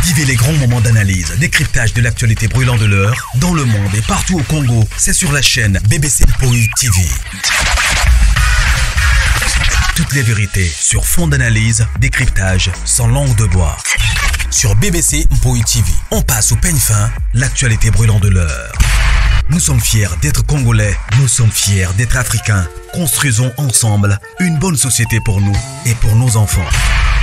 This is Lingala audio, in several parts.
Vivez les grands moments d'analyse, décryptage de l'actualité brûlante de l'heure, dans le monde et partout au Congo. C'est sur la chaîne BBC Mpoï TV. Toutes les vérités sur fond d'analyse, décryptage, sans langue de bois. Sur BBC Mpoï TV, on passe au peigne fin, l'actualité brûlante de l'heure. Nous sommes fiers d'être Congolais, nous sommes fiers d'être Africains. Construisons ensemble une bonne société pour nous et pour nos enfants.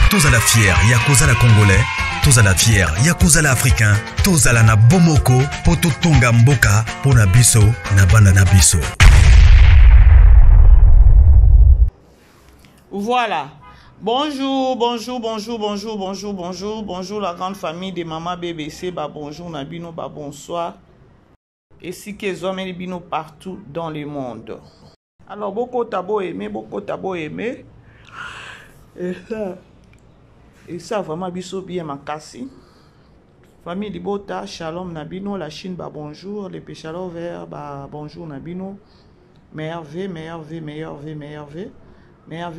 Tous à la fière, Yakozala Congolais. Tous à la fière, Yakozala Africain. Tous à la na Bomoko, Poto Tonga Mboka, Pona Biso, Nabana Nabiso. Voilà. Bonjour la grande famille de Maman BBC. Bah bonjour Nabino, bah bonsoir. Et si que hommes et bino partout dans le monde. Alors beaucoup tabo aimé. Et ça vraiment biso bien makasi. Famille Libota, Shalom Nabino, la Chine bah bonjour, les péchalos verts bah bonjour Nabino. Merveille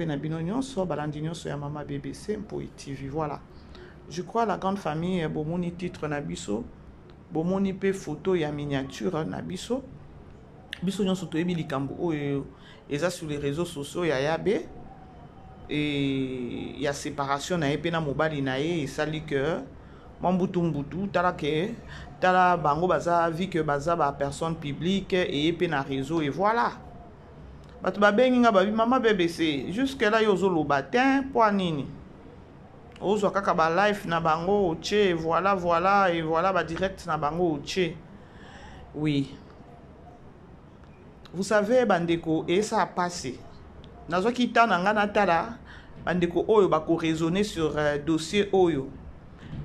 Nabino nyonso balandi nyonso ya Maman BBC Mpoï TV. Voilà. Je crois la grande famille bomoni titre Nabiso, bomoni pe photo ya miniature Nabiso. Biso nyonso toyebi likambo oyo eza sur les réseaux sociaux ya yabe. Et il y a séparation na epena mobali na ye esali que mambutu tala bango baza vi que baza ba personne publique et epena réseau et voilà. Batu ba bengi nga babi Maman BBC jusque là yozo lo batin pour nini. Ozo kaka ba live na bango oche voilà et voilà ba direct na bango oche. Oui. Vous savez bandeko et ça a passé. Nazo kita na ngana tala bandeko oyo bako raisonner sur dossier oyo.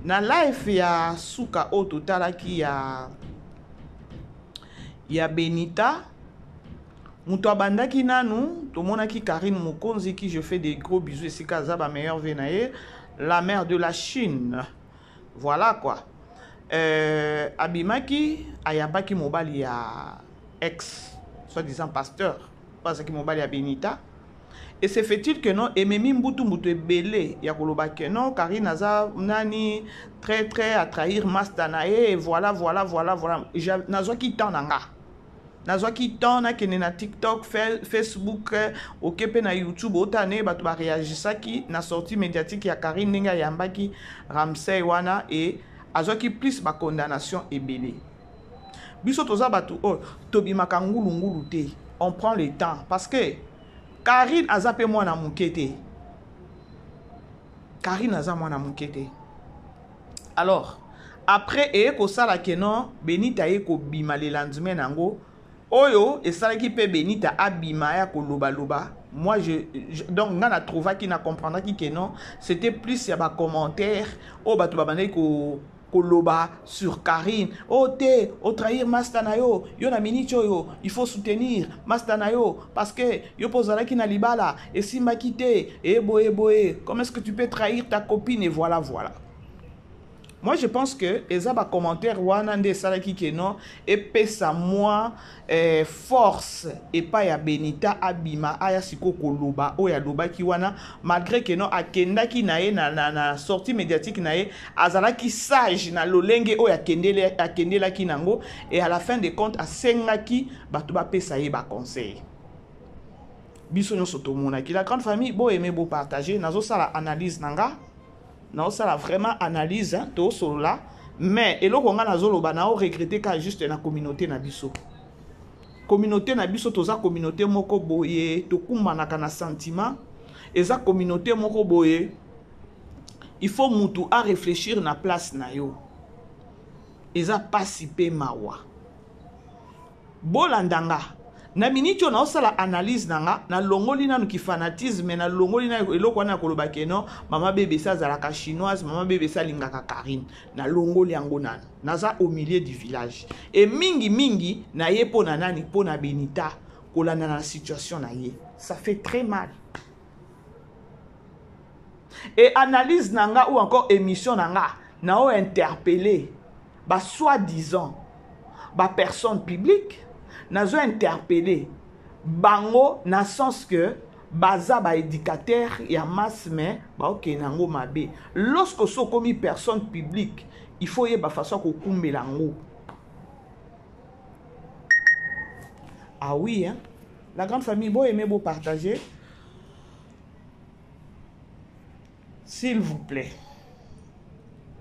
Na live ya suka o totala ki ya Benita. Muto abandaki nanu, tomonaki Karine Mokonzi qui je fais des gros bisous et si Kazaba meilleur venaye, la mère de la Chine. Voilà quoi. Abimaki ayabaki mobali ya ex soi-disant pasteur parce que mobali ya Benita. Et c'est fait-il que non, et même mbutu belé, ya koloba que non, Karine Naza nani très à trahir Mastanae, et voilà. Nazo qui t'en anga. Nazo qui t'en na kene na TikTok, Facebook, okepe na YouTube, otane, batu ba réagissa qui na sortie médiatique ya Karine Nenga Yambaki, Ramsey Wana, et azo qui plus ba condamnation et belé. Biso toza batu, oh, tobi makangulu te. On prend le temps, parce que Karine a zappé moi na mukete. Karine a zappé moi na mukete. Alors, après, et ko sala kenon, Benita e ko bima le lendemain nango. Oyo, et sala ki pe Benita abima ya ko loba. Moi, donc, on a trouvé qui n'a comprendre qui kenon, c'était plus ya ba commentaire. Oh, ba tu ba bande ko Koloba sur Karine. Oh te, au trahir Mastanayo, yo na minicho yo, il faut soutenir Mastanayo parce que yo posala ki na libala et si m'a quitté et boé, comment est-ce que tu peux trahir ta copine et voilà. Moi je pense que ezaba commentaire wanande salaki keno et pesa moi force et pas ya Benita abima aya siko koloba o ya loba ki wana malgré que non akenda ki nae na sortie médiatique nae azala ki sage na lolenge o ya akendela ki nango et à la fin de compte asenga ki batu ba pesa ye ba conseil. Biso nyo soto mona ki la grande famille bo aimer bo partager nazo sala analyse nanga. Non, ça la vraiment analyse hein, tout sur là, mais et l'on a nazoloba na o regretter ka juste na communauté na biso. Communauté na biso toza communauté moko boye, to kumanaka na sentiment, et za communauté moko boye. Il faut mutu à réfléchir na place na yo. Et za pasipe mawa. Bolandanga. Na minitio na osala analyse nanga na longoli nanu ki fanatisme na longoli na eloko wana koloba keno Maman BBC azalaka chinoise Maman BBC lingaka Karine na longoli yango nanu naza au milieu du village et mingi na ye pona nani pona Benita kolanda na situation na ye ça fait très mal et analyse nanga ou encore émission nanga na o interpeller ba soi-disant ba personne publique nazo interpeller bango na sens que baza ba éducateur ya masse mais ba ok nango mabe. Lorsque so comme personne publique, il faut y ba façon ko kumbela ngo. Ah oui hein. La grande famille, beau aimer beau partager. S'il vous plaît.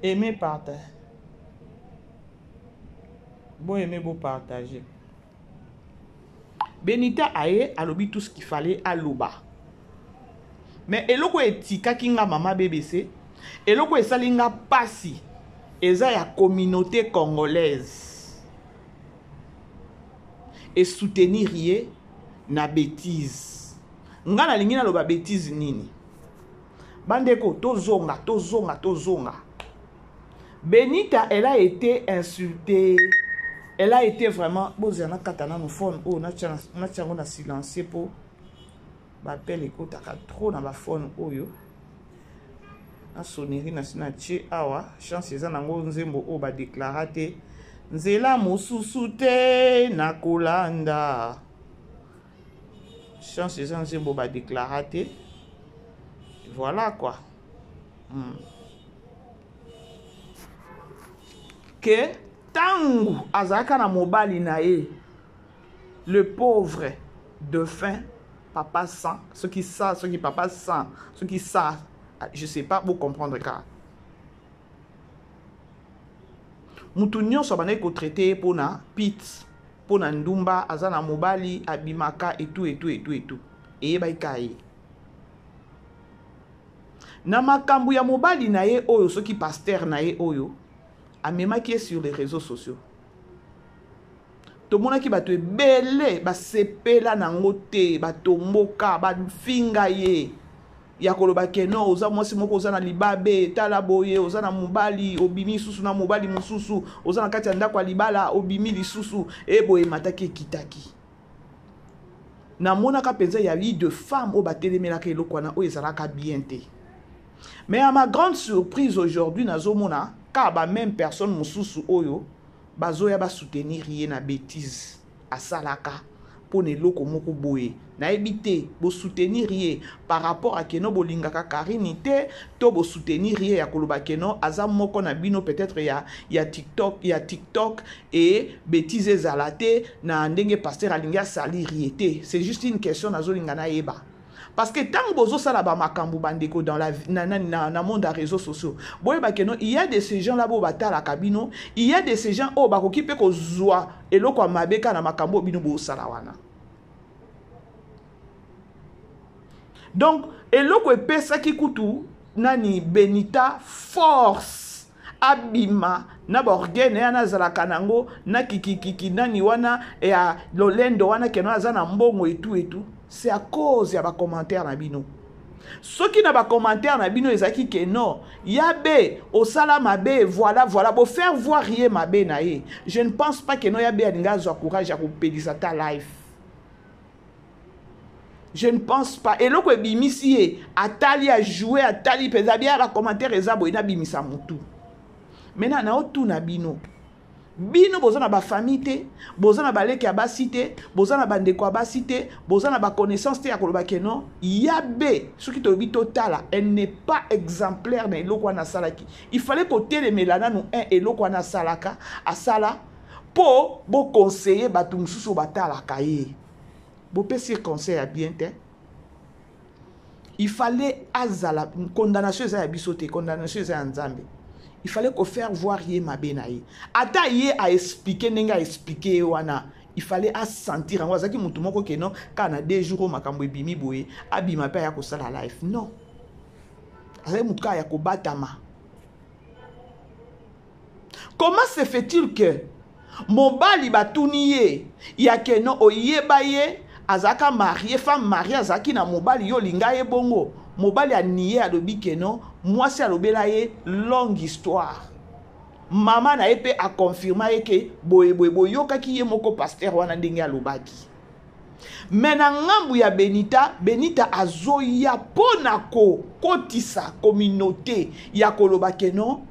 Aimez partager. Beau aimer beau partager. Benita aye alobi tout ce qu'il fallait à Loba. Mais eloko etika kinga mama BBC, eloko esalinga pasi, eza ya communauté congolaise. Et soutenir ye na bêtise. Nga na lingi na loba bêtise nini. Bandeko tozonga. Benita, elle a été insultée. Elle a été vraiment... Bon, il y a katana no phone. Oh, on a silencié pour... Bapel écoute à trop dans ma phone. Oh, yo. Na sonnerie na sinache awa. Chance eza nango nzembo o ba déclarate. Nzela mosusu te na kolanda. Chance eza nzembo ba déclarate. Voilà quoi. Que tangu azaka na mobali na ye, le pauvre de faim, papa sans, ceux qui savent, ceux qui papa sans, ceux qui savent, je sais pas pour comprendre car. Moutounion so banay ko traité pour na pit, pour na ndumba, azana mobali, abimaka et tout. Et baikaye. Na makambu ya mobali na ye oyo, ceux qui pasteur na ye oyo, amemaki sur les réseaux sociaux. Tomona ki bato ebele ba sepela nango te, bato mboka ba finga ye. Ya koloba keno oza mwasi moko oza na libabe tala boye oza na mobali obimi susu na mobali mususu oza na kati ya ndako ya libala obimi lisusu e boye mataki kitaki. Na mona ka penza ya vie de femme o batelemelaka eloko wana o ezalaka bien te. Mais à ma grande surprise aujourd'hui nazomona ka ba même personne mususu oyo bazoya ba soutenir ye na bêtise asalaka pour ne loko moko boye na ebité bo soutenir ye par rapport à keno bolingaka karinité to bo soutenir ye ya koloba keno aza moko na bino peut-être ya TikTok et bêtise ezalate na ndenge pasteur alinga salir yete. C'est juste une question nazolinga na yeba. Parce que tant bozo sala ba makambu bandeko dans la na monde des réseaux sociaux. Boye ba keno il y a de ces gens là bo batala kabino, il y a de ces gens o ba koki pe ko zwa eloko mabeka na makambu bino bo sala wana. Donc eloko epesa ki kutu nani Benita force abima na borgene yana zalaka nango na kiki nani wana ya lolendo wana keno azana mbongo et tout. C'est à cause ya ba commentaire na bino. Ceux qui na ba commentaire na bino ezaki que non, yabe osala mabe voilà bo faire voir rien mabe na ye. Je ne pense pas que non yabe alinga zo courage à kopelisa ta life. Je ne pense pas. Et loko ebimisi atali a jouer atali peza bien la commentaire ezabo ina bimisa mutu. Maintenant na otu na bino. Bino bozana ba famille te, bozana ba leki ya basi te, bozana ba ndeko ya basi te, bozana ba connaissance te ya koloba keno, yabe, ce qui te obi totala, elle n'est pas exemplaire na eloko wana salaki. Il fallait que telemela nanu un eloko wana salaka, asala, po bo conseiller batu mususu batala kaye. Bo pesi conseil ya bien te. Il fallait azala, condamnation za ya bisote, condamnation za ya nzambe. Il fallait qu'on faire voir yé ma benaï. Ata yé a expliqué, n'enga expliqué wana. Il fallait à sentir. On va dire que mon tomo que non, quand on a 2 jours makambo bimi boye, abima pa ya ko sala life. Non. Avec mon cas ya ko batama. Comment se fait-il que mon bali batuniye ya que non oyeba ye azaka marié femme mariée azaki na mobali yo linga ye bongo. Mobali a nié à l'obi que non, moi c'est à l'obela ye longue histoire. Maman na épée a confirmé que boye yoka ki ye moko pasteur wana ndenge a lobaki. Mena ngambu ya Benita azoya ponako kotisa communauté ya koloba que non,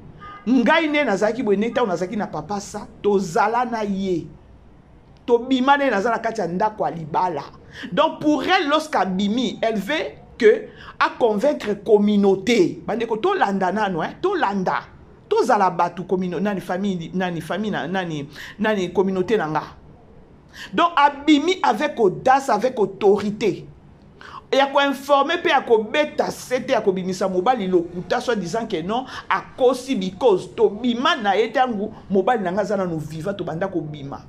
ngai ne nazaki boye neta nazaki na papa sa tozala na ye. To bimane nazala kati ya ndako libala. Donc pour elle, lorsqu'abimi, elle veut que à convaincre la communauté. Bandeko to landa nano, hein, to landa. To zalabatu communauté, nani famille, nani communauté nanga. Donc abimi avec audace, avec autorité. Et à quoi informer, puis à quoi bêta, c'était à quoi bimisa mobile, il okuta, soit disant que non, à cause because to bima na etangu, mobile nanga zana no viva, to banda ko bima,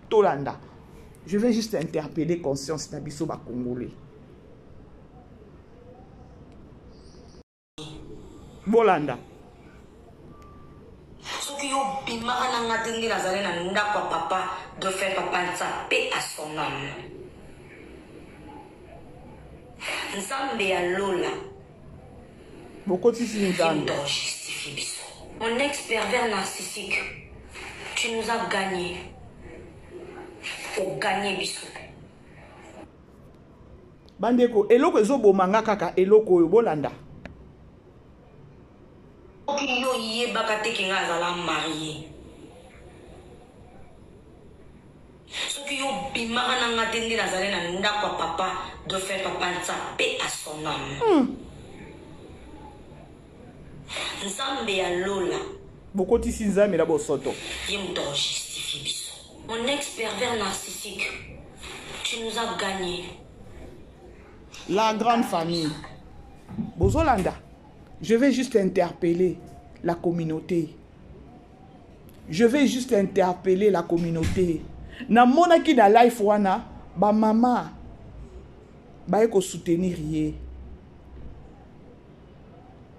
to landa. Je vais juste interpeller conscience nabiso ba congolais. Bolanda. Soki yo bimaka na ngatendi nazale na ndako ya papa de faire papa nzambe à son âme. Nzambe ya lola. Bokoti si nzambe. Mon ex-pervers narcissique, tu nous as gagné. Au gagné biso. Bandeko, eloko ezobomanga kaka eloko oyo bolanda. Oki yo ye bakate ki nga azala marié. Soki yo bimaka na nga tendi nazale na ndako ya papa de faire papa nzambe à son âme. Nzambe ya lola. Bokoti si nzambe la bosoto. Ye muto justifie biso. Mon ex-pervers narcissique, tu nous as gagné. La grande famille. Bozolanda. Je vais juste interpeller la communauté. Je vais juste interpeller la communauté. Na mona ki na life wana, ba mama, ba eko soutenir ye.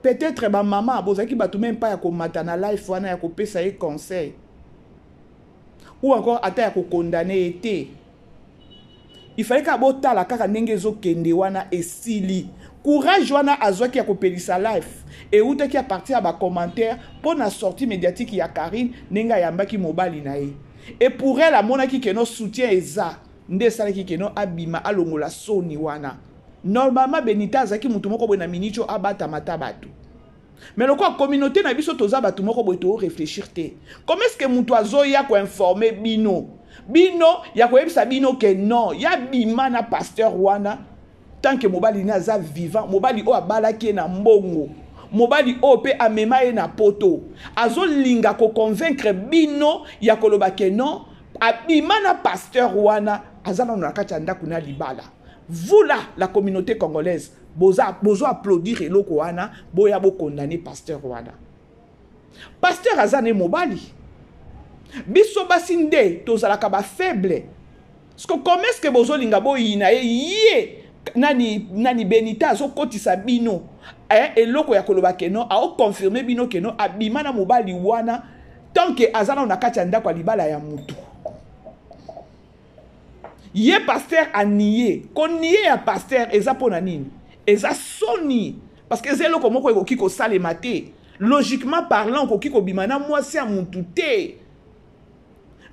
Peut-être ba mama, bozaki batu même pas ya ko mata na life wana ya ko pesa ye conseil. Ou encore ata ya ko condamner été. Il fallait ka bota la kaka ndenge zo kende wana esili. Courage wana azwaki ya kopelisa life. Et ou te ki a parti à ba commentaire pour na sortie médiatique ya Karine nenga yambaki mobali na ye. Et pour elle, la monaki qui no soutien eza nde sala ki keno abima alongola soni wana. Normalement Benita zaki mutu moko boy na minicho abata mata batu. Mais le quoi communauté na biso toza batu moko boy to réfléchir te. Comment est-ce que mutu azoya ko informer bino? Bino ya ko yebisa bino que non, ya bima na pasteur wana tant que mobali na za vivant, mobali o abala ki na mbongo. Mobali ope amema e na poto. Azo linga ko convaincre bino ya koloba ke non. Abima na pasteur wana azana na kati ndaku na libala. Vous là, la communauté congolaise, bozo applaudir eloko wana, boya bo condamner pasteur wana. Pasteur azane mobali. Biso basinde tozalaka ba faible. Parce que comment est-ce que bozo linga bo yina ye nani Benita zo kotisa bino eloko ya koloba keno a confirmer bino keno abima na mobali wana tant que azana na kati ndako libala ya mutu ye pasteur a nié kon nié ya pasteur eza pona nini eza soni parce que c'est eloko moko ekoki ko salema te logiquement parlant ekoki ko bimana mwasi ya mutu te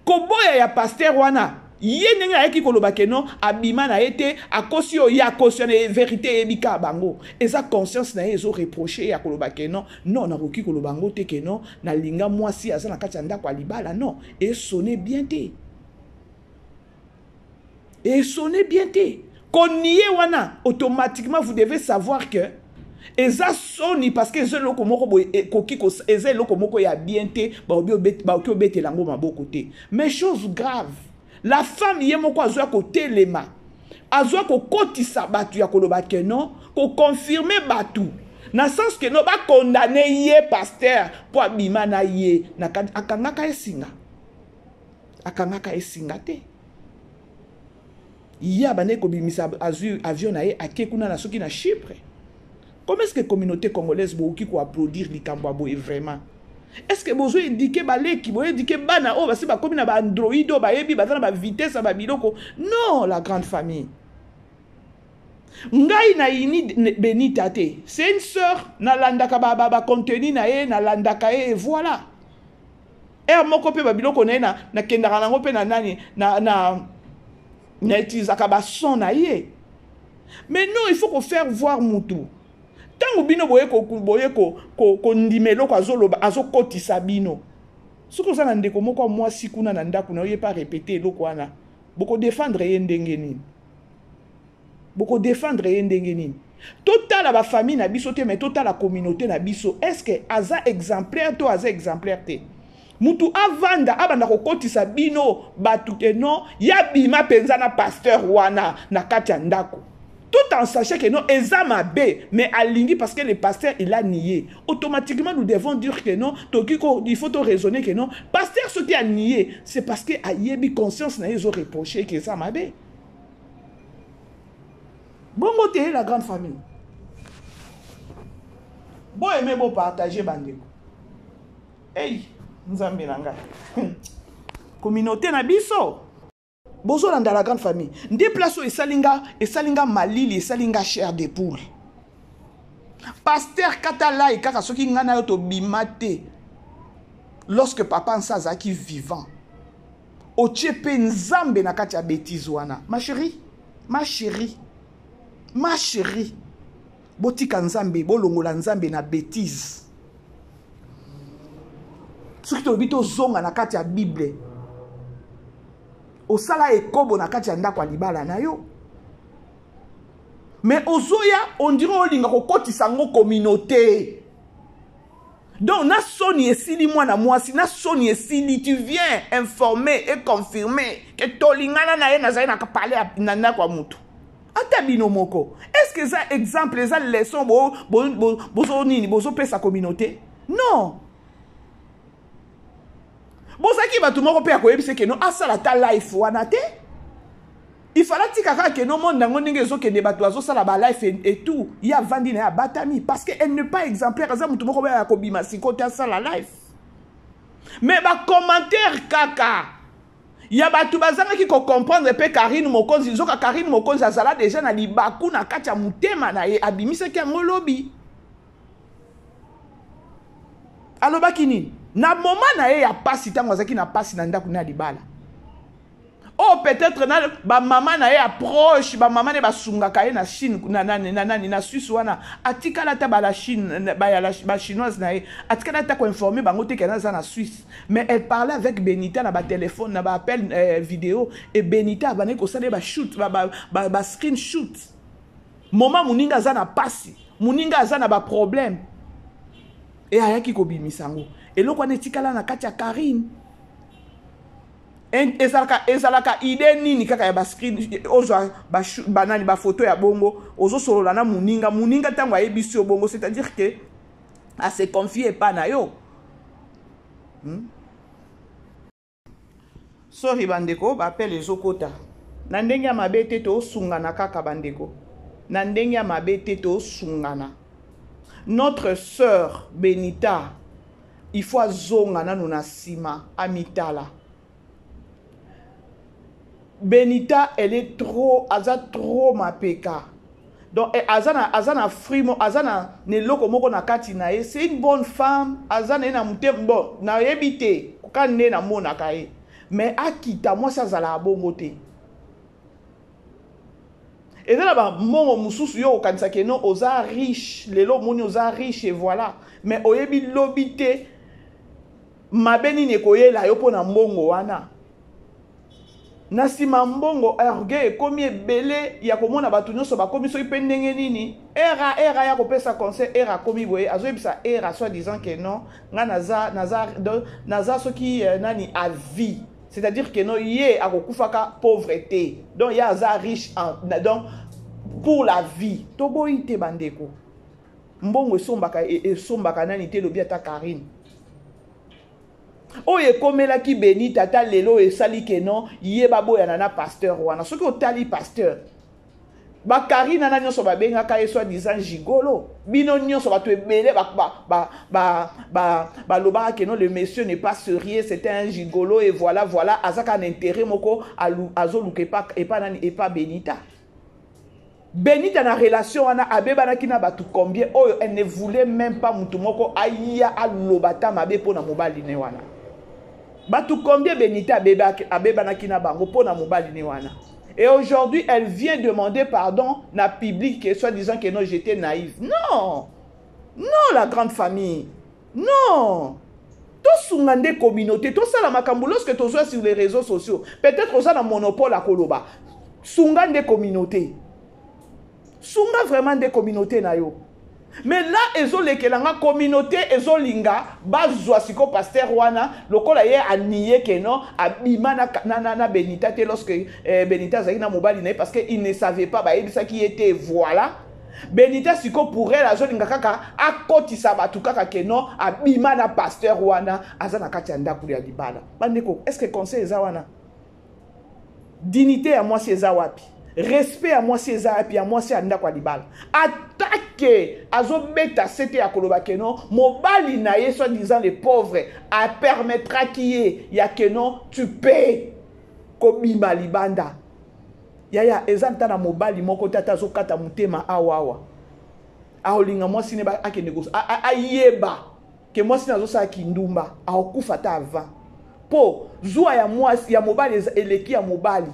ko boya ya pasteur wana ye ndenge ayeki koloba keno abima na ete akosi o ya cautionner vérité ebika bango eza conscience na ye ezo reprocher ya koloba keno non na koki koloba ngo te keno na linga mwasi aza na kati ya ndako alibala non et sonner bien te et sonner bien te koniye wana automatiquement vous devez savoir que eza soni parce que eza loko moko boye koki ko eza loko moko ya bien te ba oki obetela ngo maboko te mais chose grave. La femme yé moko azwa ko telema. Azwa ko kotisa batu ya koloba ke non, ko confirmer batu. Na sens que non ba condamner yé pasteur pour abima na yé na akangaka esinga. Akangaka esinga te. Ya bane ko bimisa avion na yé akekuna na soki na Chypre. Comment est-ce que la communauté congolaise boki ko applaudir likambo boye vraiment? Est-ce que vous avez indiqué balé qui vous indiqué bana oh parce que comme na ba Android oh ba yebi ba na vitesse ba biloko non la grande famille ngai na ini Benita te c'est une sœur na landaka ba contenu na ye na landaka et voilà et moko pe ba biloko na kendaka nango pe na nani na utiliser ba son na ye mais non il faut qu'on faire voir mutu. Tango bino boye ko ndimelo ko azoloba azokotisa bino. Suko za na ndeko moko mwasi kuna na ndaku na ye pas répéter eloko wana. Boko défendre ye ndenge nini. boko défendre ndenge nini. Total la famille na biso te mais total la communauté na biso. Est-ce que aza exemplaire to aza exemplaire te? Mutu avanda abanda kokotisa bino batu te non ya bima penza na pasteur wana na kati ya ndako. Tout en sachant que non, Ezama B, mais aligné parce que le pasteur il a nié. Automatiquement, nous devons dire que non, il faut raisonner que non. Pasteur, ce qui a nié, c'est parce que Ayebi conscience n'a pas reproché que Ezama B. Bon, côté la grande famille. Bon, aimez bon partager bandeko. Hey, nous avons bien communauté na biso. Bozo dans la grande famille. Déplaçons et salinga malili et salinga chair de poule. Pasteur Katala et kaka soki ngana yoto bimate. Lorsque papa nsazaki vivant. Ochepe nzambe na kati ya bêtise wana. Ma chérie, ma chérie, ma chérie. Botika nzambe, bolongola nzambe na bêtise. Soki to bito zonga na kati ya Bible. Osala ekobo na kati ya ndako ya libala na yo. Mais ozoya, on dirait olinga kokotisa ngo communauté. Donc na soni esili mwana mwasi, na soni esili, tu viens informer et confirmer que tolingana na ye nazali na parler na ndako ya mutu. Ata bino moko. Est-ce que ça exemple, ça leçon bozo nini, bozo pe sa communauté? Non. Bon, ça qui va tout le monde c'est que non, à ça la ta life wana te. Il fallait que non monde dans ngezo que débat oiseau ça la ba life et tout. Il y a vandi na batami parce que elle n'est pas exemplaire ça tout le monde a kobima si côté ça la life. Mais ba commentaire kaka. Il y a ba tout bazanga qui comprendre pe Karine Mokonzi zoka Karine Mokonzi azala déjà na libaku na kacha mutema na ye abimisa ki ngolobi. Alors ba kini na moment na ye ya pasi tango azaki na pasi na ndako na libala. Oh peut-être na ba maman na ye approche ba maman ne ba sungaka ye na Chine na Suisse wana atikala ta ba la Chine ba chinoise na ye atikala ta ko informer bango te kana za na Suisse mais elle parlait avec Benita na ba téléphone na ba appel vidéo et Benita ba ne ko sala ba shoot ba screen shoot moment muninga za na pasi muninga za na ba problème et ayaki ko bimisango. Et là, on est tikala na kati ya Karine. Ezalaka ide nini kaka ya screen ozo banani ba photo ya bongo ozo solola na muninga tango ayebisi yo bongo, c'est-à-dire que a se confier pas na yo. Sorry bandeko, ba appelle les okota. Na ndenge ya mabete to sungana kaka bandeko. Na ndenge ya mabete to sungana. Notre sœur Benita il faut zonga na nuna sima amitala. Benita elle est trop ma peka. Donc azana frimo azana ne loko moko na kati na ye, c'est une bonne femme, azana na mutem bon na yebite ka ne na mona kae. Mais akita moi ça zala bongo te. Et là ba mongo mususu yo kanisa ke no oza riche, lelo moni oza riche et voilà. Mais oyebi lobite mabeni nekoyela yo pona mbongo wana. Nasima mbongo orgueil komi ebele ya komona batu nyonso bakomi so ipe ndenge nini. Era ya kopesa conseil era komi boye azoyebisa era soit disant que non nga naza soki nani à vie. C'est-à-dire que non yé akokufaka pauvreté. Donc ya za riche donc pour la vie. Toboyi te bandeko. Mbongo esombaka nani te lobi ata Karine. Oye komela ki beni tata lelo e sali ke non yé babo ya nana pasteur wana. Soki otali pasteur. Ba Karine nana nyonso ba benga ka soit disant gigolo. Bino nyonso ba to ebele ba loba ke non le monsieur n'est pas sérieux, c'était un gigolo et voilà azaka un intérêt moko azoluke pas et pas Benita. Benita na relation wana abeba na kina batu combien oyo elle ne voulait même pas mutu moko aya alobata mabe pona mobali ne wana. Batu combien Benita abeba na kina bango pona mobali ne wana. Et aujourd'hui, elle vient demander pardon na public que soit disant que non, j'étais naïve. Non. Non, la grande famille. Non. Tous sont des communautés. Tout ça, la makambo, lorsque tu es sur les réseaux sociaux, peut-être que ça a un monopole à Koloba. Sont des communautés. sunga vraiment des communautés na yo. Mais là, ezo lekelanga communauté ezo linga bazwa siko pasteur wana lokola ye aniye ke non abima na Benita te lorsque Benita zaki na mobali na parce que il ne savait pas ba yebisa qui était voilà. Benita siko pour elle azo linga kaka akotisa batu kaka ke non abima na pasteur wana azana kati ndaku ya libala. Bandeko, est-ce que conseil eza wana? Dignité à moi c'est eza wapi? Respect à moi c'est ça et puis à moi c'est anda kwa libala. Attaquer azobeta c'était à koloba kenon mobali na ye soit disant les pauvres a permettra qui ya kenon tu paies kobima libanda. Ya ezanta na mobali moko tata zokata mutema awawa. Aolinga moi sine ba akende go ayeba ke moi sine azosa kindumba aokufa ta avant. Po zua ya moi ya mobali eleki ya mobali.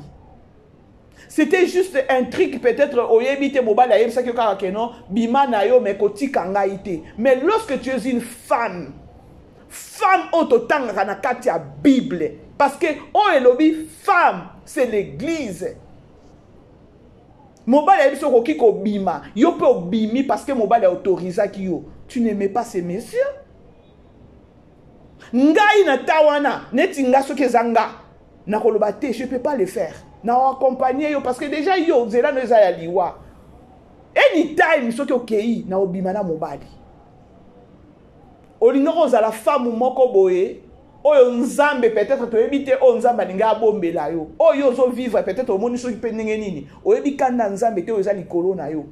C'était juste un truc peut-être au yebite mobile ayeb ça que karakenon bima na yo mais kotika ngaite. Mais lorsque tu es une femme autotanga na kati ya Bible parce que o elobi femme c'est l'église. Mobile ayeb so koki ko bima yo pe obimi parce que mobile a autorisé ki yo. Tu n'aimais pas ces messieurs? Ngai na tawana neti nga so kezanga na koloba te je peux pas le faire. Na accompagner yo parce que déjà yo zela no za ya liwa anytime soki okei na obima na mobali olinga koza la femme moko boye oyo nzambe peut-être to ebite o nzamba linga bombela yo oyo zo vivre peut-être au moni soki pe ndenge nini oyebi kanda nzambe te oza likolo na yo.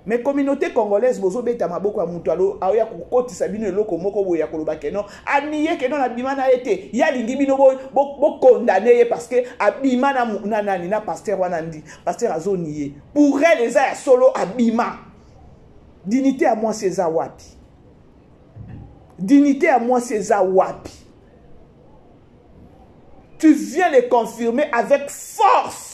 Mais communauté congolaise bozo beta maboko ya mutu alo aoya kokotisa bino eloko moko boye ya koloba keno aniye keno na bima na ete ya lingi bino bo condamner parce que abima na nani na pasteur wana ndi pasteur azoniye pour elle les a solo abima. Dignité à moi c'est za wapi? Dignité à moi c'est za wapi? Tu viens le confirmer avec force.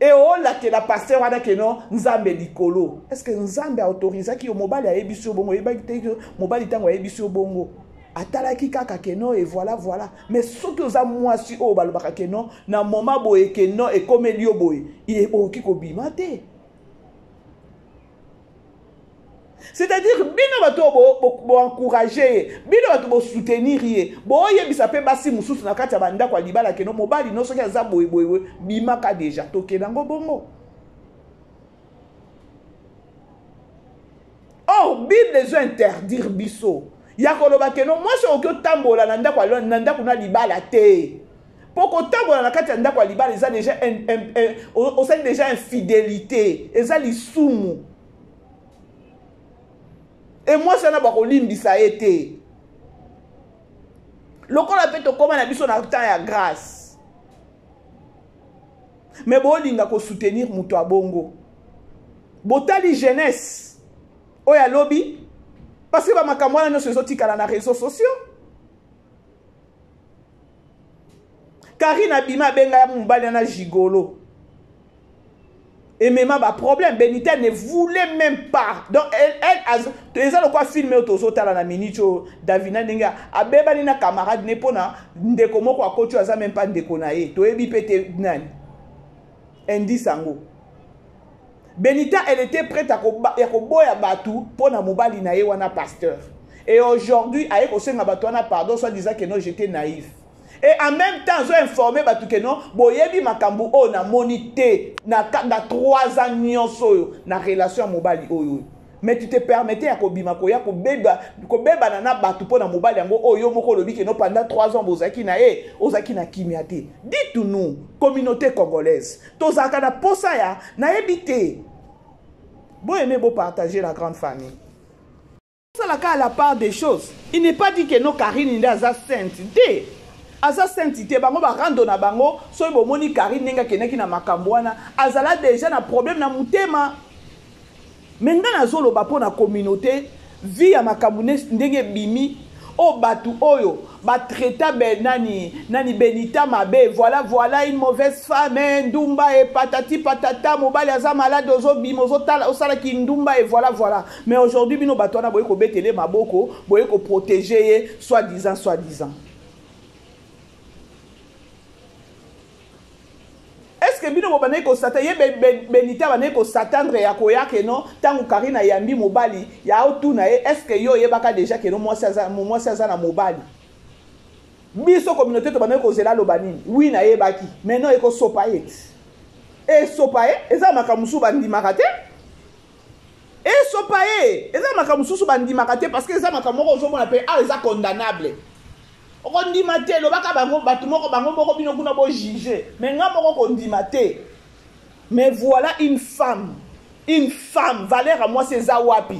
Et oh là que la pasteur wana que non nzambe likolo. Est-ce que nzambe a autorisé ki mobali a ebisu bongo yeba ki mobali tango a ebisu bongo atala ki kaka que non et voilà. Mais ce que za mwasi o balobaka que non na moment boye que non et comme lio boye il est oki ko bimate. C'est-à-dire bino bato bo encourager bino bato bo soutenir bo yebisa pe basi mususu na kati ya banda kwa libala keno mobali no soki aza boye bima ka déjà toke nango bongo. Or Bible les interdire biso ya koloba keno moi so okyo tambola na ndako alon na ndako na libala te poko tambola na kati ya ndako libala eza déjà au sein déjà infidélité eza lisumu. Et moi, ça n'a pas limbisa été. Lokola peut to koma na biso na temps ya grâce. Mais bo linga ko soutenir muto abongo. Botali jeunesse. Oya lobby parce que ba makambo na nyonso ezotikala na réseaux sociaux. Karina bima benga ya mobali na gigolo. Et même pas problème, Benita ne voulait même pas. Donc elle a quoi filmer autosota la minicho Davina Nenga abeba ni na camarade ne pona ndeko moko akocho aza même pas ndeko na ye. To ebi pete nani. Endi sango. Benita elle était prête à koboya batu pona mobali na ye wana pasteur. Et aujourd'hui aye ko senga batu wana pardon soit disant que non j'étais naïf. Et en même temps, ils ont informé que non, boyebi makambu o na monité na 3 ans nyonso na relation mobali oyo. Mais tu te permettais à kobima ko ya ko beba na batu po na mobali yango oyo moko lobi que non pendant 3 ans bozaki na kimiate. Dites-nous, communauté congolaise, tozaka na posa ya na ebité. Bon aimer beau partager la grande famille. Ça à la part des choses. Il n'est pas dit que non Karine Ndaza sainte. Aza sainteté bango ba rando na bango so bo moni Karine nenga keneki na makambwana azala déjà na problème na mutema menga na zolo ba pona communauté vie ya makambune ndenge bimi o batu oyo ba traita nani Benita mabe voilà une mauvaise femme ndumba et patati patata mobali aza malade ozo bimo ozo tala osala ki ndumba et voilà mais aujourd'hui bino bato na boye ko betele maboko boye ko protéger soi-disant Est-ce que bino bino bana ko sata ye Benita bana ko s'attendre ya koya ke non tangu Karina yambi mobali ya otuna ye est-ce que yo yebaka déjà ke non moi ça na mobali biso communauté to bana ko zela lobanini oui na yebaki mais non e ko sopa ye e sopa ye eza makamusu bandimaka te e sopa ye eza makamusu bandimaka te parce que eza makamoko ozomona pe eza condamnable okondima te lobaka bango bato moko bango moko bino kuna bo juger mais nga moko kondima te mais voilà une femme valeur à moi c'est za wapi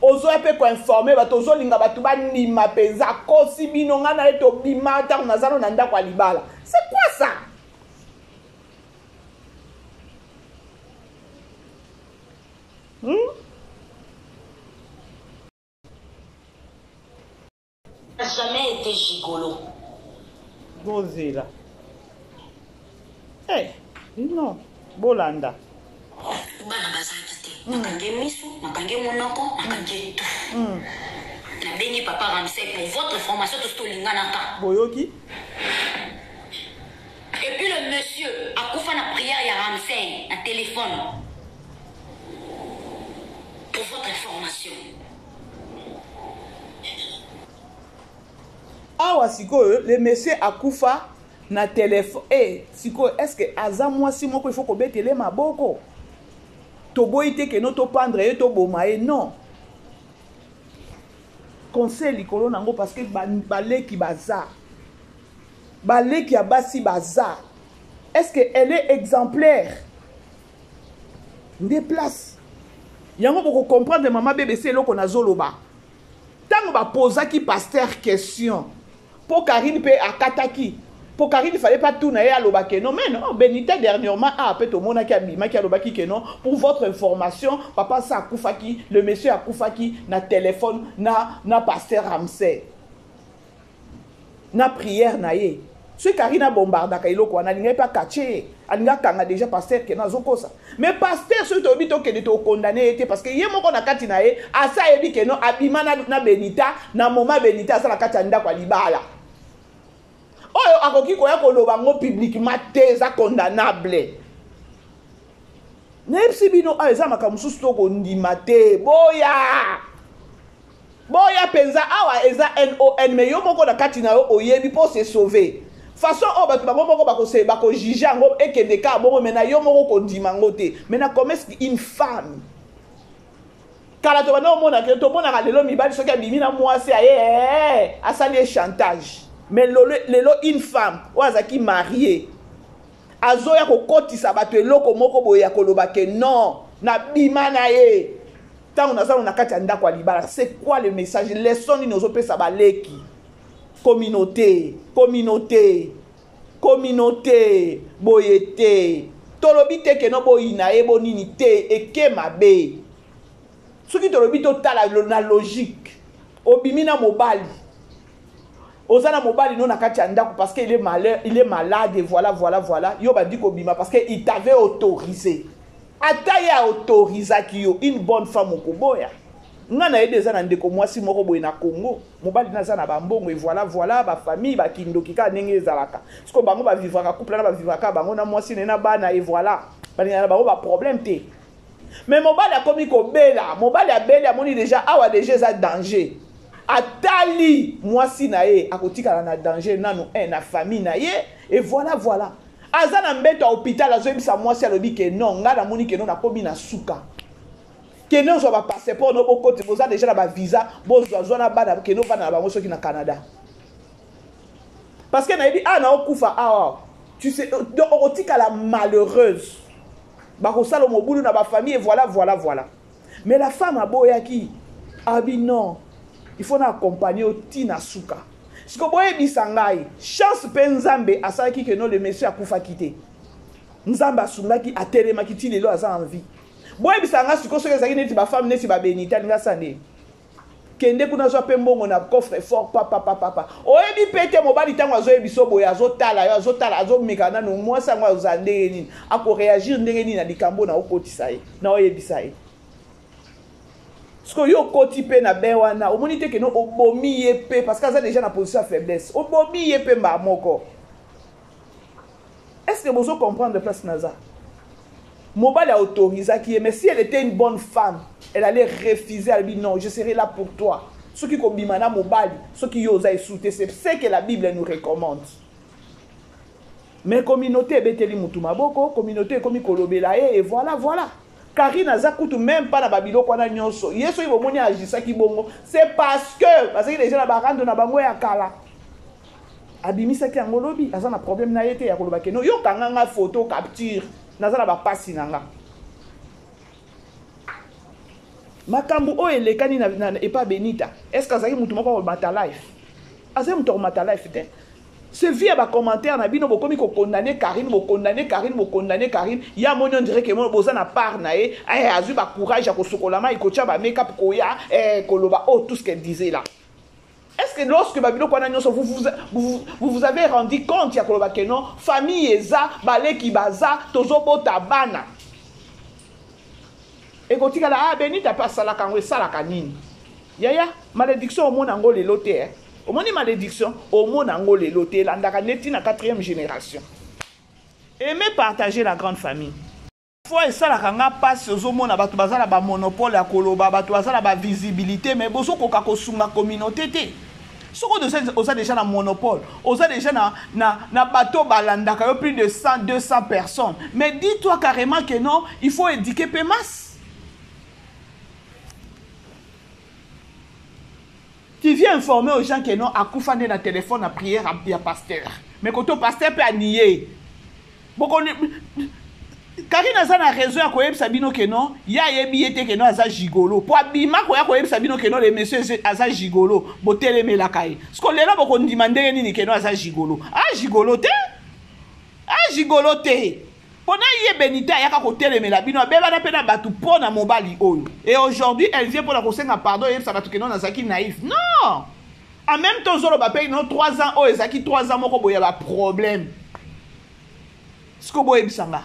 ozoya pe ko informer bato ozolinga bato bandima penza kosi bino nga na eto bima ta na zano na ndako alibala c'est quoi ça Jamais été gigolo. Bozela. Non, Bolanda. Bana bazaki te. Nakange misu, nakange monoko, nakange tout. Na bengi papa Ramsey pour votre information tout ce que linganaka. Boyoki. Et puis le monsieur a couffé na prière ya Ramsey na téléphone. Pour votre information. Awa sikoyo le monsieur akufa na téléphone sikoyo est-ce que aza mwasi moko il faut ko betele maboko to boite ke no to pendre et to bomaye non conseil likolo nango parce que baleki baza baleki ya basi baza est-ce que elle est exemplaire déplace yango boko comprendre maman bébé c'est loko na zoloba tango ba posaki pasteur question pour Karine pe akataki pour Karine il fallait pas tout na ya lobake non mais non Benita dernièrement a peut au mona ki abima ki lobaki que non pour votre information papa sa akufaki le monsieur akufaki na téléphone na pasteur Ramsey na prière na ye ce Karine bombardaka iloko wana linga pas caché alinga kanga déjà pasteur que na zokosa mais pasteur ce to bito que de to condamner était parce que ye moko na kati na ye asa yebi que non abima na Benita na moma Benita sa la kati anda kwa libala oyo akoki koya koloba ngo publiquement te eza condamnable nayebisi bino oyo eza makambo mosusu to kondima te boya penza awa eza non mais yo moko na kati na yo oyebi mpo se sauver façon oyo bato bango moko bakojuge yango ekende ka bongo mena yo moko kondima ngo te mena comme est-ce une femme kala to bana omonaka tomonaka lelo mibali soki abimi na mwasi aye asali ye chantage mais lelo une femme oyo azalaki mariée azoya kokotisa bato eloko moko boye ya koloba ke non na bima na ye ntango nazalo na kati ya ndako ya libala c'est quoi le message leson nini ozopesa baleki communauté boye te tolobi te ke no boyina ye bonini te eke mabe soki tolobi totala na logique obimi na mobali ozana mobali non na kati ya ndako parce que il est malade et voilà yo bandi ko bima parce que il t'avait autorisé ata ya autorisaki yo une bonne femme okoboya nga na yede za na ndeko mwasi moko boye na Congo mobali na za na bambongo et voilà ba famille ba kindoki ka ndenge ezalaka siko bango ba vivra couple na ba vivra ka bango na mwasi na bana et voilà bana bango ba problème te mais mobali akomi ko bela mobali abeli amoni déjà awa déjà za danger atali mwasi na ye akotikala na danger nanu na famille na ye et voilà aza na mbeto ya hôpital azoyebisa mwasi alobi ke non nga namoni ke non nakomi na suka ke non zwa ba passeport no bokoti boza déjà na ba visa bozwa na bana ke non bana na bango soki na Canada parce que nayebi na okufa tu sais okotikala malheureuse bakosala mobulu na ba famille et voilà mais la femme aboyaki abi non il faut accompagner au tina suka siko boye bisangai chance pe nzambe asalaki ke no le monsieur akufa kité nzamba sungaki atelemaki ti lelo aza en vie boye bisanga siko soki ezaki neti ba femme neti ba Benita ninga sande kende kuna zo pe mbongo na coffre fort papa oyebi pete mobali tango azoyebiso boye azotala azomeka nanu mwasi yango azandenge nini ako réagir ndenge nini na likambo na okotisa ye na oyebisa ye yo koti pe na ben wana omoni te ke no obomi ye pe parce que aza déjà na position de faiblesse obomi ye pe mba moko est-ce que bozo comprendre de place naza Mobali a autorisé qui mais si elle était une bonne femme, elle allait refuser, elle dit non, je serai là pour toi. Ceux qui combinent mobali, ceux qui osent écouter, c'est ce que la Bible nous recommande. Mais communauté beteli mutumaboko, communauté comme kolobela et voilà. Karine azakutu même pas na babilo kwa na nyonso. Yeso ibo moni agisa ki bongo, c'est parce que les gens na barando na bango ya kala. Abimisa ki angolobi, aza na problème na yete ya koloba keno yo kanganga photo capture, naza na ba pasi nanga. Makambu o elekani na epa Benita. Est-ce que azaki mutu moko mata life? Azaki mutu mata life te. Ce via ba commentaire na bino bokomi ko condamner Karine, bo condamner Karine. Ya moni on dirait que mon boza na part na e, azu ba courage ya ko sokolama ikocha ba make-up ko ya koloba tout ce qu'elle disait là. Est-ce que lorsque babilo kwa na nyonso vous avez rendu compte ya koloba que non famille eza baleki baza tozobota bana. Et quand tu as Benita pas ça la kanwe ça la kanine. Yaya malédiction au monde ango le lote. Au monde malédiction au monde ango le lote landaka neti na 4e génération. Aimez partager la grande famille. Fois et ça la kanga passe aux monde batu bazala ba monopole ya koloba batu bazala ba visibilité mais bozo ko kakosunga communauté té. Soko de ça osa déjà na monopole, osa déjà na bateau balandaka yo plus de 100 200 personnes. Mais dis-toi carrément que non, il faut éduquer Pémas. Tu viens informer aux gens que non, à Koufane na téléphone à prière à pasteur. Mais quand ton pasteur peut nier. Karine a na raison à quoi sabino que non, ya yebiete que non aza gigolo. Pour abima ko ya ko sabino que non les messieurs aza gigolo, botele me la kai. Ce qu'on là boko demander ni que non aza gigolo. Ah gigolo te? Ah gigolo te. Pona ye Benita ya ka ko tele me la bino beba na pena batu pona mobali oyo. Et aujourd'hui, elle vient pour la conseiller pardon et ça va tout que non azaki naïf. Non. En même temps zolo ba paye non 3 ans oh ezaki 3 ans moko boya ba problème. Ce ko boye bisanga.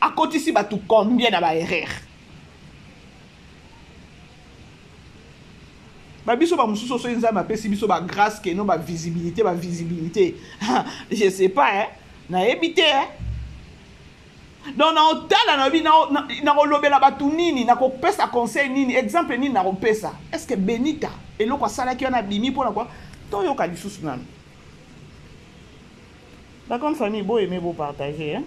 À côté ici, tout combien d'aba erreur. Biso ba mususo so nzama pesi biso ba grâce que non ba visibilité. Je sais pas hein. Na ebité hein. Donc na otala na bi na kolobela batu nini na ko pesa conseil nini exemple nini na ko pesa. Est-ce que Benita eloko sala ki ona bimi pour na quoi? To yo ka lisusu nanu. La grande famille beau aimer beau partager hein.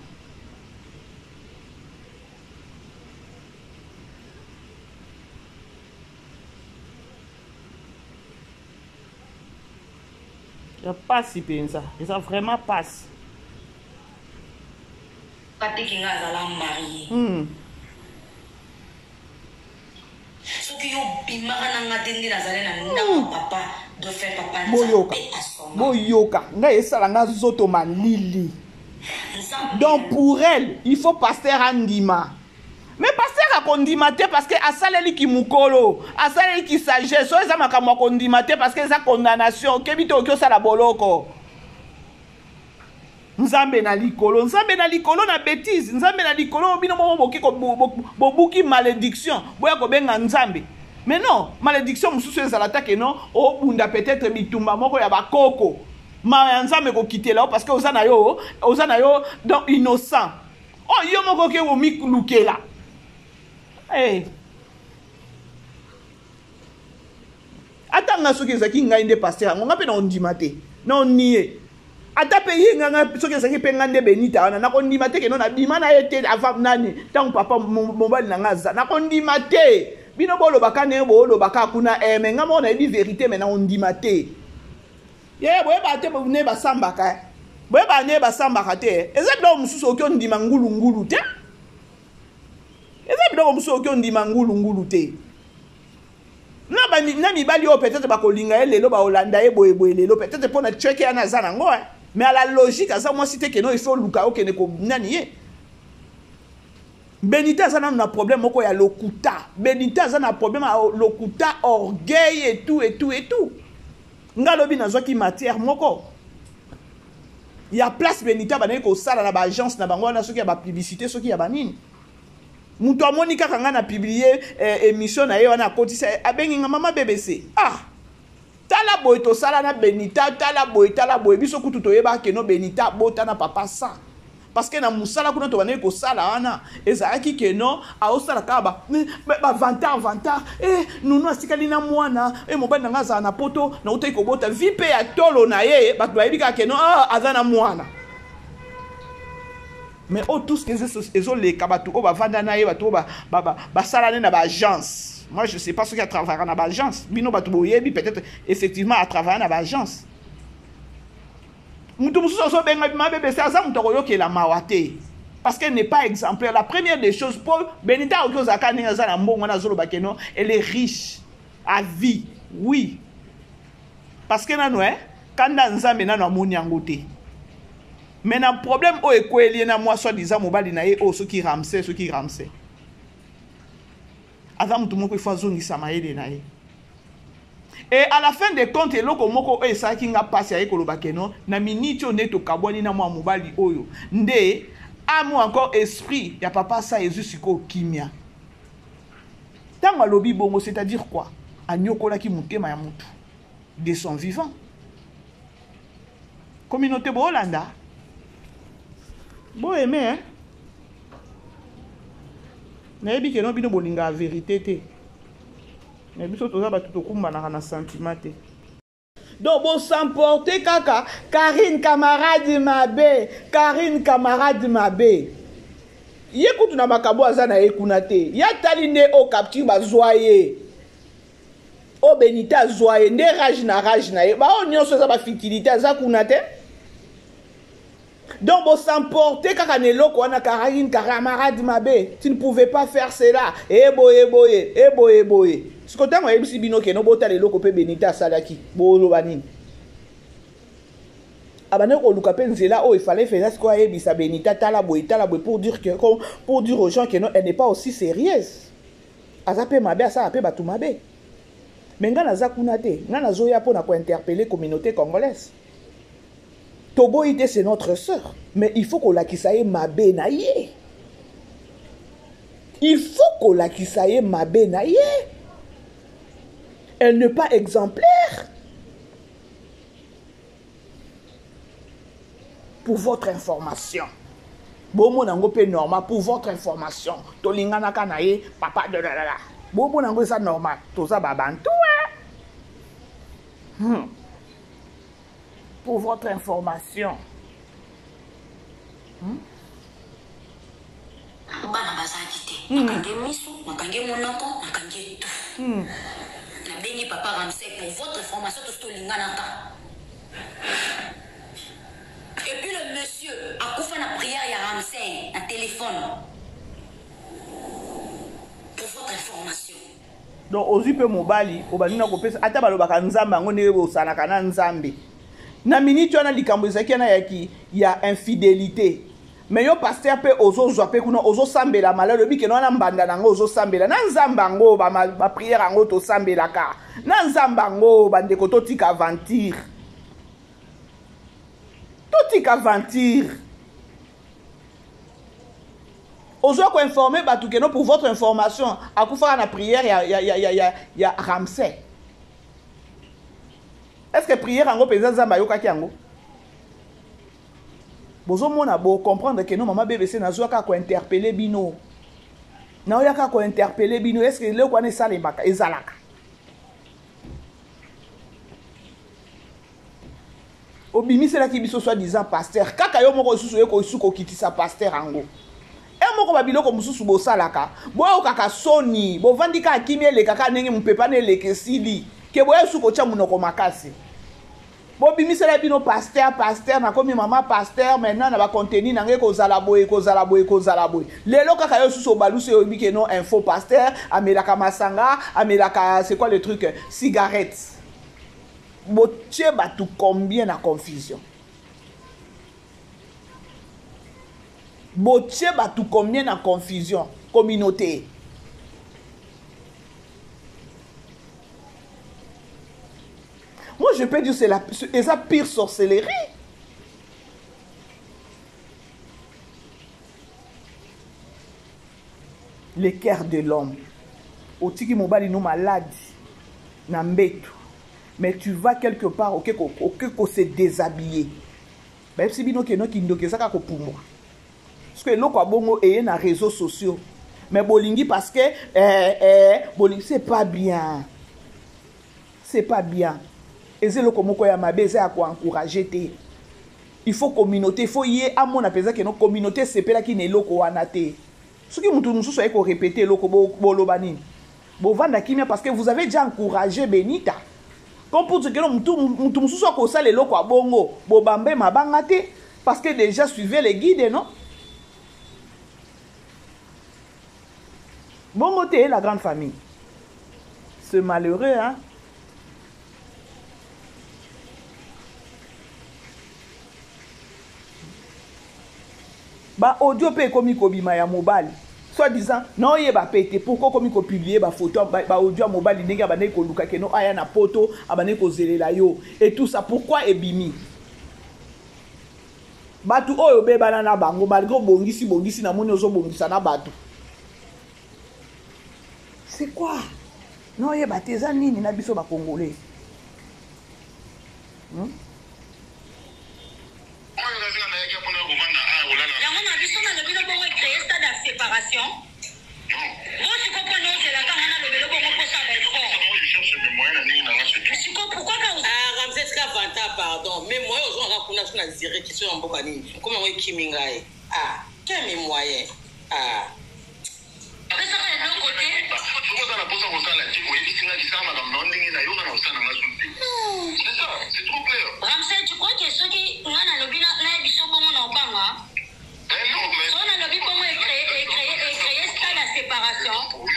Ça passe si ça. Et ça vraiment passe. Quand tu es marié. Ce qui est bien, papa de faire papa. Boyoka. Donc pour elle, il faut pasteur Andima. Mais pasteur a condimaté parce que asaleli ki mukolo, asaleli ki sagesse, so eza makamwa condimaté parce que eza condamnation, kebito okyo sala boloko. Nzambe na likolo na bêtise, nzambe na likolo bino mo boki ko bobuki malédiction, boya ko benga nzambe. Mais non, malédiction mususu ezala take non, o bunda peut-être bitumba moko ya bakoko. Ma nzambe ko kitela parce que ozana yo donc innocent. Oh yo moko ke wo mikulukela. Hey. Atanga soki ezaki ngai nde pasteur ngo ngape na ondimate na onnie ata pe yinga soki ezaki pe ngande Benita wana na kondimate ke no na bima na ete avant nani tant papa mobali na ngaza na kondimate bino bolo bakane bolo bakakuna mais ngamo na di vérité mais na ondimate ye boye bate ne basamba ka boye ba ne basamba ka te ezaki do mususu oki ondima ngulu te. Eza biloko muso okyo ndima ngulu te. Na mibali yo peut-être bakolinga lelo ba Holanda boye lelo peut-être pour na checker na zana ngo mais à la logique ça moi cité que non il faut luka okene ko nani ye. Benita ça na problème moko ya lokuta. Benita ça na problème à lokuta orgueil et tout. Ngalobi na zoki matière moko. Il y a place Benita ba ko sala na ba agence na bango na soki ya ba publicité soki ya ba nini. Muto amoni kaka nga na publier émission na ye wana kotisa abengi nga mama BBC. Ah. Tala boy to sala na Benita, tala boy biso kutu to yeba ke no Benita bota na papa sa. parce que na musala kuna to bana ko sala wana ezalaki ke non a osala ka ba vantar nunu asikali na mwana mobali nanga za na poto na utai ko bota vipe ya tolo na ye ba bayibi ka ke non azana mwana mais tout ce que les kabatu ba vanda na ye ba to ba sala na ba agence. Moi je sais pas ce qui a travaillé dans ba agence bino ba to boyebi peut-être effectivement à travailler dans ba agence. Parce qu'elle n'est pas exemplaire. La première des choses, pour Benita, elle est riche à vie. Oui. Parce que quand mais le problème est que moi, soi-disant, ceux qui ramsent, ceux qui ramsent. Avant tout le monde, il faut que et à la fin des comptes, eloko moko e sa ki nga passe ya ekolo bakeno na miniti oneto kabwani na mwa mobali oyo nde amu encore esprit ya papa sa ezusiko kimia. Tango lobi bongo, c'est-à-dire quoi? Anyokola ki mutema ya mutu de son vivant. Communauté bo Hollanda. Bo aimé hein? Na yebi ke no bino bolinga vérité te. Mais biso toza ba tutokumba na sentiment te. Donc bon s'emporter kaka Karine camarade mabe, Karine camarade mabe. Yekutu na makabo azana ekuna te. Ya taline o capture bazoye. O Benita zoye nde rage na ye. Ba on nyonso za ba fikilité za kuna te. Donc bon s'emporter kaka neloko wana Karine camarade mabe. Tu ne pouvais pas faire cela. Boye. Ce que tu as dit, c'est que nous avons loko pe Benita salaki. Bolo banini. Abane ko lukape nzela il fallait faire ce quoi ebisa Benita tala boy pour dire aux gens que non, elle n'est pas aussi sérieuse. Azape mabe ça ape batu mabe. Mais ngana zakuna te, ngana zoya pona ko interpeller communauté congolaise. Tobo ite c'est notre sœur, mais il faut qu'on la kisaye mabe na ye. Il faut qu'on la kisaye mabe na ye. Elle n'est pas exemplaire. Pour votre information. Bomo nango pe normal pour votre information. Tolingana kanaye papa de la. Bomo nango ça normal. Tout ça babantou hein. Pour votre information. Bana bazaki te. Nakange miso, nakange monoko, nakange tout. Bengi papa Ramsey pour votre information tout linganaka. Et puis le monsieur a coupé la prière à Ramsey à téléphone. Pour votre information. Donc ozipe mobali obanina kopesa ata balobaka nzamba ngone bo sanaka na nzambe. Na minute wana likambo ezaki na yaki ya infidélité. Mais yo pasteur pe ozo zoape kuna ozo sambela malalo bi ke no na mbanda nango ozo sambela na nzamba ngo ba prière ngo to sambela ka na nzamba ngo bande ko totika aventure ozo ko informer batu ke no pour votre information akufa na prière ya Ramsey. Est-ce que prière ngo peza nzamba yo kaki yango? Bozo mona bo comprendre que non maman BBC na zo ka ko interpeller bino. Na o ya ka ko interpeller bino est-ce que le ko na sala mbaka ezalaka. Obimi c'est là qui biso soit disant pasteur kaka yo moko susu ye ko suko kitisa pasteur ango. E moko babilo ko mususu bo salaka. Bo o kaka soni, bo vandika akimie kaka nenge mpepa ne lekesili. Ke bo suko cha munoko makasi. Bon bimisela bino pasteur na komi mama pasteur maintenant na ba contenu na ngeko zala boy lelo kaka yo suso baluse yo bike non info pasteur amelaka masanga amelaka c'est quoi le truc cigarette botie batu combien na confusion communauté. Moi, je peux dire que c'est la pire sorcellerie. Le cœur de l'homme. Otiki mobali nous malade. Nambetu. Mais tu vas quelque part, ok, se déshabiller. Même si bino keno kindo ke saka ko pour moi. parce que eloko ya bongo eye na réseaux sociaux mais bolingi parce que bolingi c'est pas bien, c'est pas bien. Eze eloko moko ya mabe eza ya koencourager te. Il faut communauté, il faut y a mon apesa que nos communauté sepelaki na eloko wana te. Soki mutu mususu aye ko répéter eloko boloba nini bovanda kimia parce que vous avez déjà encouragé Benita. Comme pour dire que mutu mususu akosala eloko ya bongo bobambe mabanga te parce que déjà suivez les guides, non? Bongo te la grande famille. C'est malheureux, hein? Ba audio pe komi kobima ya mobile. Soit disant non ye ba pété pourquoi komi ko publier ba photo ba audio mobile ndenge ba ko luka ke no aya na poto abane ko zelela yo et tout ça pourquoi ebimi? Batu oyo be bana na bango malgré bongisi na moni ozo bongisa na batu. C'est quoi? Non ye bateza nini na biso ba congolais? Séparation. Moi, je comprends non, c'est la caméra de l'eau pour ça d'effort. Je cherche mes moyens. Pourquoi quand vous... Ah, Ramsès Kavanta, pardon. Mais moi, aux gens, on a fait une série qui sont en Bobani. Comment on est Kimingaï? Ah, quel mes moyens? Ah. Mais ça va de l'autre côté. Pourquoi ça la pose en salle? Tu vois, il y a des gens qui sont en ligne, il y a des gens qui sont en ligne. C'est ça, c'est trop clair. Ramsès, tu crois que ceux qui ont un lobby là, ils sont bons en banga? Non, mais... On a lobby comment créer stade à séparation. Non.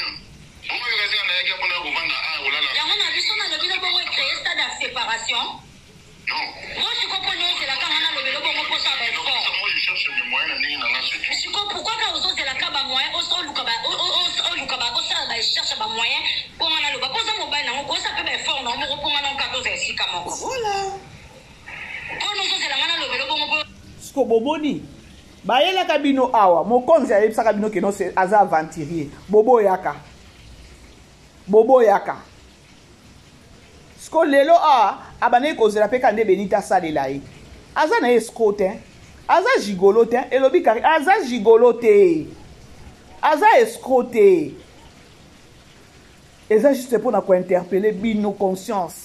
Moi, je comprends non, c'est la caméra de l'eau pour ça d'effort. Moi, je cherche mes moyens. Je comprends pourquoi quand vous c'est la caméra moyen, on cherche des moyens pour en aller. Pour ça, mobile, on ça peut faire fort, non, on reprend en 14 et 6 comme voilà. Quand nous c'est la caméra de l'eau pour Sko boboni. Bayela kabino awa, mokonzi ya yebisa kabino keno se aza aventurier. Bobo yaka. Sko lelo abane kozela pe kande Benita salela ye. Aza na escrote, aza gigolote, elobi kari, aza gigolote. Aza escrote. Eza juste pour na ko interpeller bino conscience.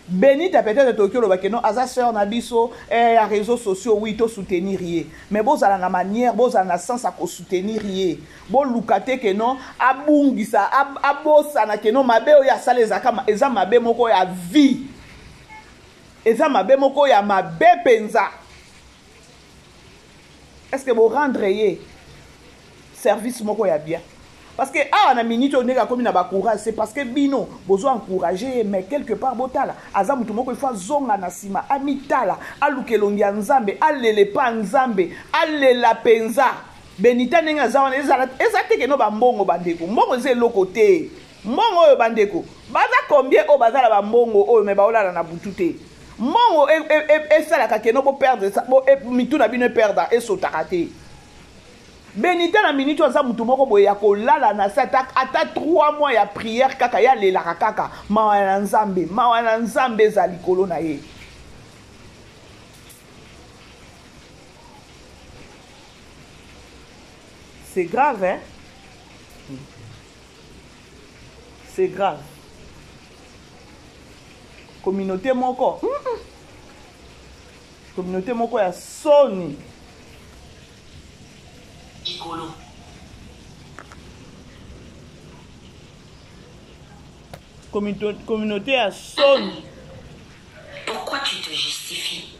Benita peut-être Tokyo le bakeno aza sœur na biso à réseaux sociaux oui to soutenir yé mais bozala na manière bozala na sens à ko soutenir yé bo lukate que non abungisa abosa na que non mabe o ya sala eza mabe moko ya vie eza mabe moko ya mabe penza est-ce que bo rendre yé service moko ya bien. Parce que on a minute on est comme na ba courage c'est parce que bino besoin encourager mais quelque part botala azamu tumoko il faut zonga na sima amitala alukelongia nzambe alele pa nzambe alela penza Benita nenga zawana ezate ke no ba mbongo bandeko mbongo ze lokote mbongo oyo bandeko baza combien o bazala ba mbongo oyo me baolala na butute mbongo esala ka ke no bo perdre bo mituna bino perdre et sotakate. Benita na minute oza mutu moko boye ya kolala na sata ata 3 mois ya prière kaka ya lelaka kaka mawa na nzambe za likolo na ye. C'est grave, hein? C'est grave. Communauté moko. Communauté moko ya soni. Igolo. Communauté à son. Pourquoi tu te justifies?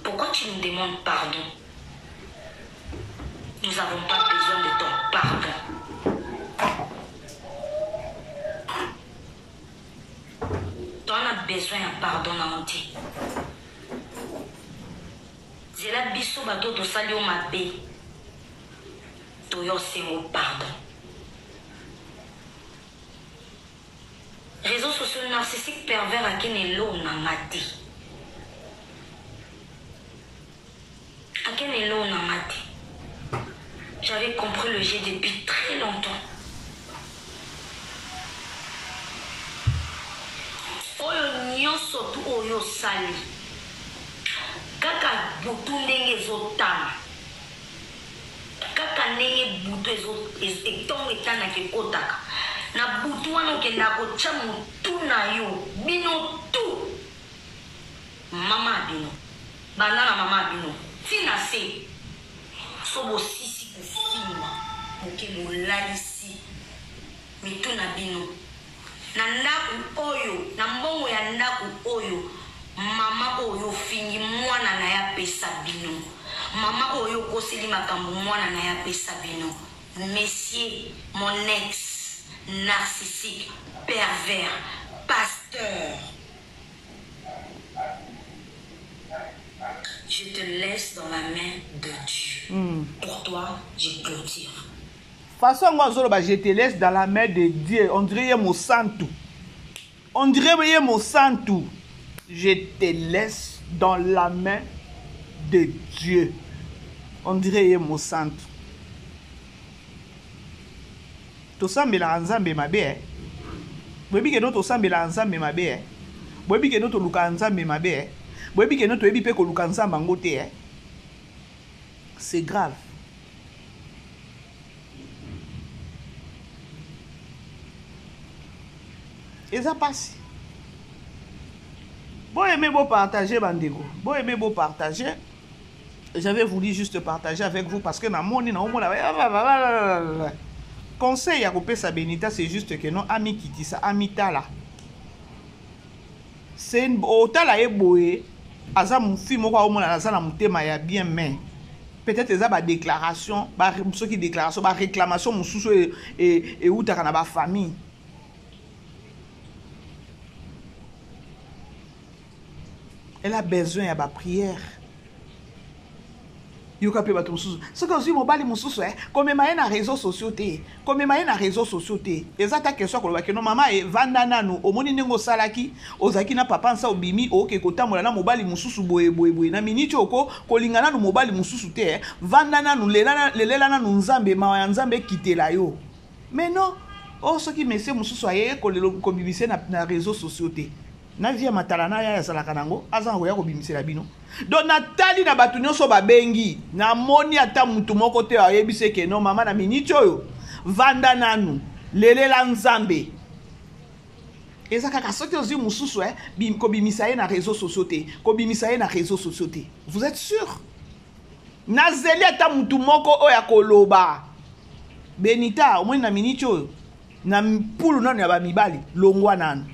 Pourquoi tu nous demandes pardon? Nous n'avons pas besoin de ton pardon. Tu en as besoin de pardon, Nanti. C'est la biso bato to sali o mabe. Toyo c'est au pardon. Réseaux sociaux narcissiques pervers à Kenelo Namati. À Kenelo Namati. J'avais compris le jeu depuis très longtemps. Oyo nyonso tu oyo sali. Kaka butu ndenge ezotana kaka ndenge butu etongo etanaka ekotaka na butu wana okenda kotya motu na yo bino tu mama bino banda na mama bino tina se so bosisi kofima moke bolalisi mitu na bino na ndaku oyo na mbongo ya ndaku oyo mama oyo fingi mwana na ya pesa bino mama oyo koseli makambo mwana na ya pesa bino monsieur mon ex narcissique pervers pasteur je te laisse dans la main de Dieu pour toi je clôture façon moi je te laisse dans la main de Dieu on dirait mon santo on dirait mon santo je te laisse dans la main de Dieu. On dirait mon santo. To sambela nzambe mabe. Boyebi ke no to sambela nzambe mabe. Boyebi ke no to luka nzambe mabe. Boyebi ke no to yebi pe ko luka nzamba ngote. C'est grave. Et ça passe. Bon aimez beau partager bandego. Bon aimez beau partager. J'avais voulu juste partager avec vous parce que dans mon conseil à couper sa bénita c'est juste que non ami kiti sa amita là. C'est une otala eboé aza mon fille moko au mona aza na mutema ya bien mais peut-être eza ba déclaration ba soki déclaration ba réclamation mususu et utaka na ba famille. Elle a besoin de la prière. Yoka pe bato mususu. Ce que aussi mobali mususu comme maye na réseaux sociaux té. Comme maye na réseaux sociaux té. Ezata question ko ba ke no mama e vanda nanu omoni nengo salaki ozaki na papa nsa obimi oke kotambola na mobali mususu boye na miniti oko kolingana no mobali mususu té. Vanda nanu lelela nanu nzambe mawa nzambe kitela yo. Mais non, ce qui monsieur mususu aye ko bibise na réseaux sociaux té. Na via matalana ya salaka nango azango ya ko bimisela bino donc natali na batu nyonso babengi na moni ata mutu moko te ayebise ke no mama na miniti oyo vanda nanu lelela nzambe ezaka ka soki ozi mususu ko bimisa ye na réseaux sociaux te ko bimisa ye na réseaux sociaux te vous êtes sûr nazeli ata mutu moko oya koloba benita omoni na miniti oyo na mpulu nanu ya bamibali longwa nanu.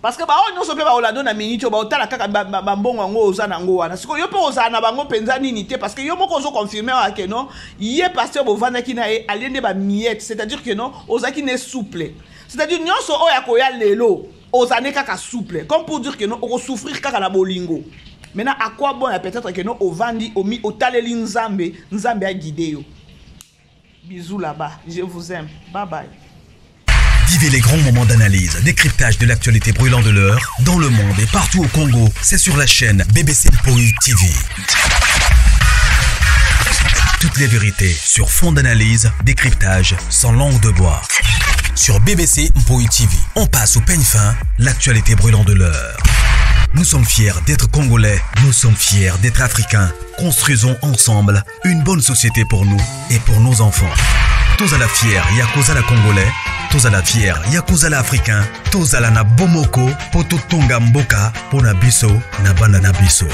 Parce que on ne peut pas olado na minito ba otala kaka bambongo ngo oza nango wana siko yo pe oza na bango penza nini te parce que yo moko zo confirmer que non yé pasteur bovanda ki na e aliende ba miette c'est-à-dire que non ozaki ne souple c'est-à-dire nyonso oya ko ya lelo ozane kaka souple comme pour dire que non o souffrir kaka na bolingo maintenant à quoi bon peut-être que non ovandi omi otaleli nzambe a guidé yo. Bisous là-bas, je vous aime, bye bye. Vivez les grands moments d'analyse, décryptage de l'actualité brûlante de l'heure, dans le monde et partout au Congo. C'est sur la chaîne BBC Mpoï TV. Toutes les vérités sur fond d'analyse, décryptage sans langue de bois. Sur BBC Mpoï TV, on passe au peigne fin, l'actualité brûlante de l'heure. Nous sommes fiers d'être Congolais, nous sommes fiers d'être Africains. Construisons ensemble une bonne société pour nous et pour nos enfants. Tous à la fière, Yakoza la Congolais. Tous à la fière, Yakuza la Africain, tous à la na bomoko, poto tonga mboka, pona biso, na banda na biso.